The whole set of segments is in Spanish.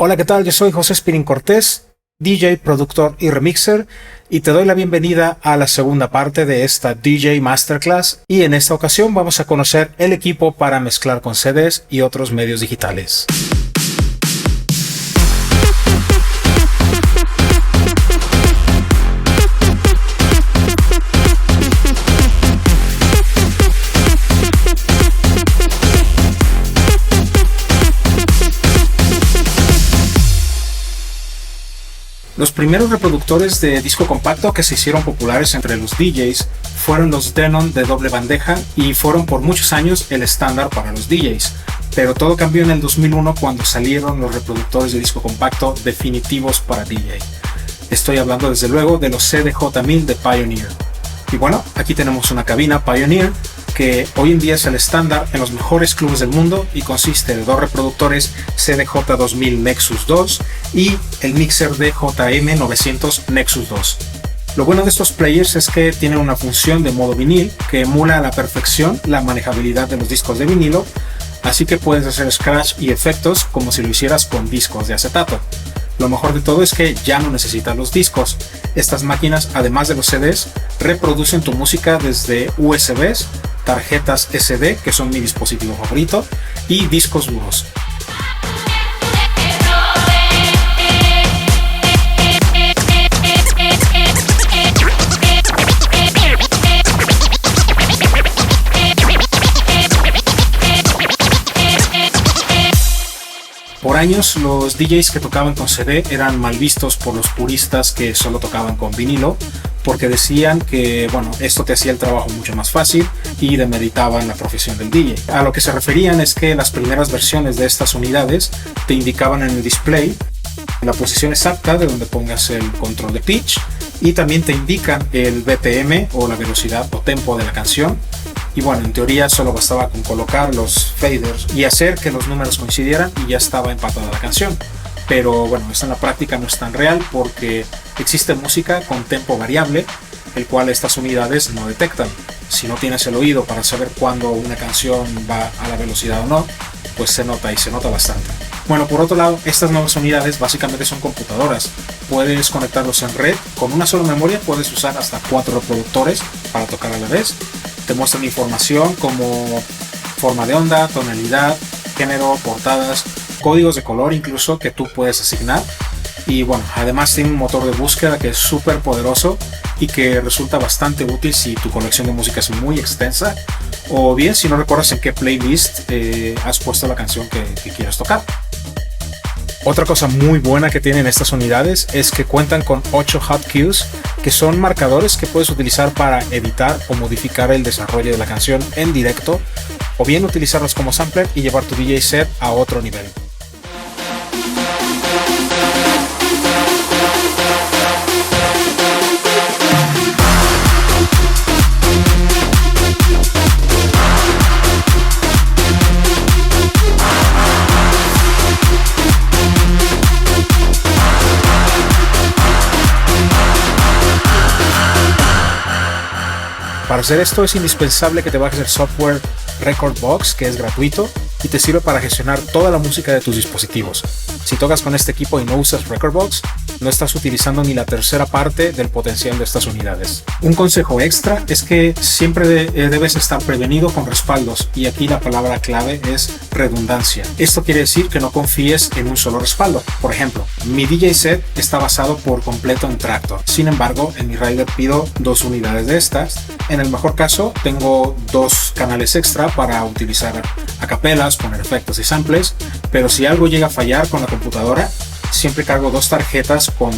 Hola, ¿qué tal? Yo soy José Espirín Cortés, DJ, productor y remixer, y te doy la bienvenida a la segunda parte de esta DJ Masterclass, y en esta ocasión vamos a conocer el equipo para mezclar con CDs y otros medios digitales. Los primeros reproductores de disco compacto que se hicieron populares entre los DJs fueron los Denon de doble bandeja y fueron por muchos años el estándar para los DJs, pero todo cambió en el 2001 cuando salieron los reproductores de disco compacto definitivos para DJ. Estoy hablando desde luego de los CDJ-1000 de Pioneer. Y bueno, aquí tenemos una cabina Pioneer que hoy en día es el estándar en los mejores clubes del mundo y consiste de dos reproductores CDJ-2000 Nexus 2 y el mixer DJM-900 Nexus 2. Lo bueno de estos players es que tienen una función de modo vinil que emula a la perfección la manejabilidad de los discos de vinilo, así que puedes hacer scratch y efectos como si lo hicieras con discos de acetato. Lo mejor de todo es que ya no necesitas los discos. Estas máquinas, además de los CDs, reproducen tu música desde USBs, tarjetas SD, que son mi dispositivo favorito, y discos duros. Por años, los DJs que tocaban con CD eran mal vistos por los puristas que solo tocaban con vinilo, porque decían que, esto te hacía el trabajo mucho más fácil y demeritaban la profesión del DJ. A lo que se referían es que las primeras versiones de estas unidades te indicaban en el display la posición exacta de donde pongas el control de pitch y también te indican el BPM o la velocidad o tempo de la canción. Y en teoría solo bastaba con colocar los faders y hacer que los números coincidieran y ya estaba empatada la canción. Pero esto en la práctica no es tan real porque existe música con tempo variable, el cual estas unidades no detectan. Si no tienes el oído para saber cuándo una canción va a la velocidad o no, pues se nota y se nota bastante. Por otro lado, estas nuevas unidades básicamente son computadoras. Puedes conectarlos en red, con una sola memoria puedes usar hasta 4 reproductores para tocar a la vez. Te muestran información como forma de onda, tonalidad, género, portadas, códigos de color incluso que tú puedes asignar. Y además tiene un motor de búsqueda que es súper poderoso y que resulta bastante útil si tu colección de música es muy extensa o bien si no recuerdas en qué playlist has puesto la canción que quieres tocar. Otra cosa muy buena que tienen estas unidades es que cuentan con 8 hotkeys, que son marcadores que puedes utilizar para editar o modificar el desarrollo de la canción en directo, o bien utilizarlos como sampler y llevar tu DJ set a otro nivel. Para hacer esto es indispensable que te bajes el software Rekordbox, que es gratuito y te sirve para gestionar toda la música de tus dispositivos. Si tocas con este equipo y no usas Rekordbox, no estás utilizando ni la tercera parte del potencial de estas unidades. Un consejo extra es que siempre debes estar prevenido con respaldos, y aquí la palabra clave es redundancia. Esto quiere decir que no confíes en un solo respaldo. Por ejemplo, mi DJ set está basado por completo en Traktor. Sin embargo, en mi rider pido 2 unidades de estas. En el mejor caso, tengo 2 canales extra para utilizar acapelas, poner efectos y samples, pero si algo llega a fallar con la computadora, siempre cargo 2 tarjetas con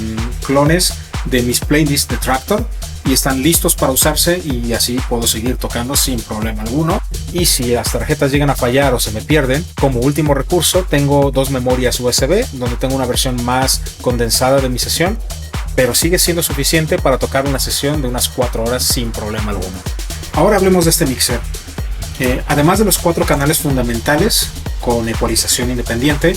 clones de mis playlists de Traktor y están listos para usarse, y así puedo seguir tocando sin problema alguno. Y si las tarjetas llegan a fallar o se me pierden, como último recurso tengo 2 memorias USB donde tengo una versión más condensada de mi sesión, pero sigue siendo suficiente para tocar una sesión de unas 4 horas sin problema alguno. Ahora hablemos de este mixer. Además de los 4 canales fundamentales con ecualización independiente,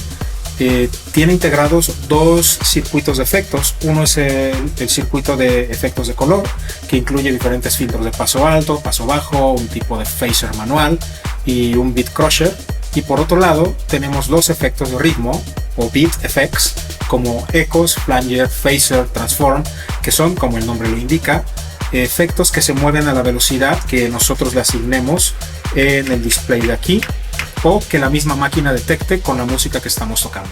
tiene integrados 2 circuitos de efectos. Uno es el circuito de efectos de color, que incluye diferentes filtros de paso alto, paso bajo, un tipo de phaser manual y un beat crusher. Y por otro lado tenemos los efectos de ritmo o beat effects como ecos, flanger, phaser, transform, que son, como el nombre lo indica, efectos que se mueven a la velocidad que nosotros le asignemos en el display de aquí o que la misma máquina detecte con la música que estamos tocando.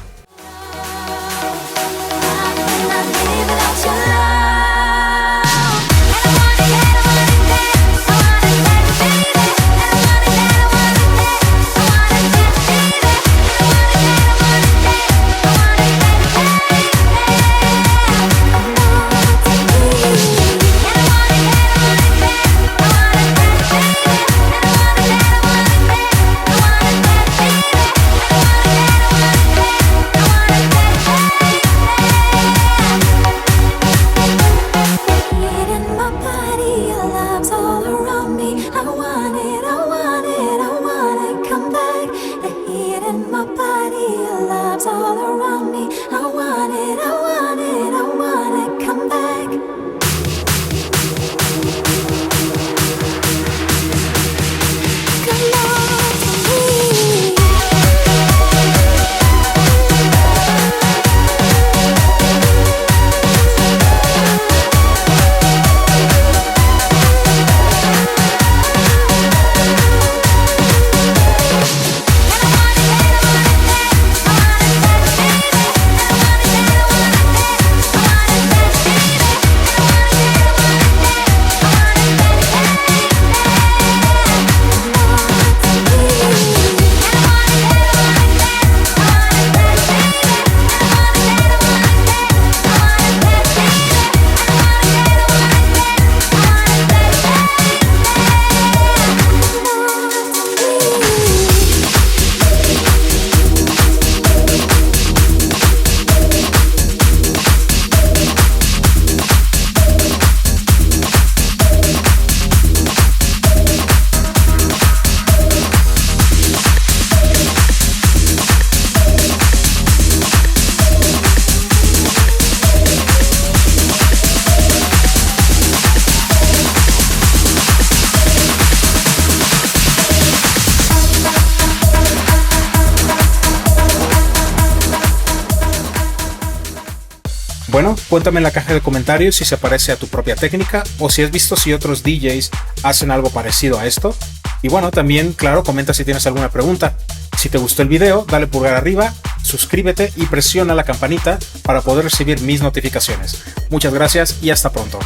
Bueno, cuéntame en la caja de comentarios si se parece a tu propia técnica o si has visto si otros DJs hacen algo parecido a esto. Y bueno, también, claro, comenta si tienes alguna pregunta. Si te gustó el video, dale pulgar arriba, suscríbete y presiona la campanita para poder recibir mis notificaciones. Muchas gracias y hasta pronto.